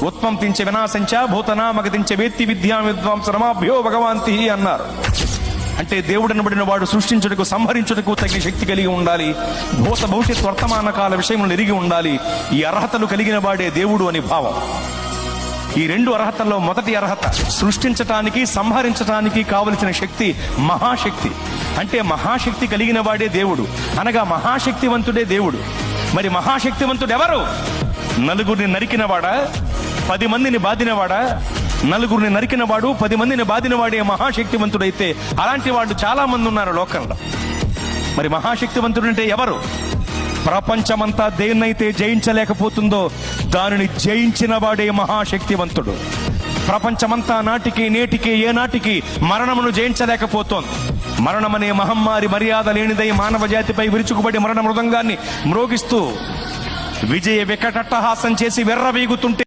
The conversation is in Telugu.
ఉత్పంతించ వినాశంచ భూతనామగతించ వేత్తి విద్యా విద్వాంసరమాభ్యో భగవాంతి అన్నారు. అంటే దేవుడు అనబడిన వాడు సృష్టించుటకు, సంహరించుటకు తగిన శక్తి కలిగి ఉండాలి. భూత భవిష్యత్ వర్తమాన కాల విషయములను ఎరిగి ఉండాలి. ఈ అర్హతలు కలిగిన వాడే దేవుడు అని భావం. ఈ రెండు అర్హతల్లో మొదటి అర్హత సృష్టించటానికి, సంహరించటానికి కావలసిన శక్తి మహాశక్తి. అంటే మహాశక్తి కలిగిన వాడే దేవుడు, అనగా మహాశక్తివంతుడే దేవుడు. మరి మహాశక్తివంతుడు ఎవరు? నలుగురిని నరికినవాడా? 10 మందిని బాధినవాడా? నలుగురిని నరికినవాడు, 10 మందిని బాధినవాడే మహాశక్తివంతుడైతే అలాంటి వాళ్ళు చాలా మంది ఉన్నారు లోకంలో. మరి మహాశక్తివంతుడు అంటే ఎవరు? ప్రపంచమంతా దేన్నైతే జయించలేకపోతుందో దానిని జయించిన వాడే మహాశక్తివంతుడు. ప్రపంచమంతా నాటికి నేటికి ఏనాటికి మరణమును జయించలేకపోతోంది. మరణమనే మహమ్మారి మర్యాద లేనిదై మానవ జాతిపై విరుచుకుబడి మరణ మృదంగాన్ని మ్రోగిస్తూ విజయ వికటట్టహాసం చేసి వెర్రవీగుతుంటే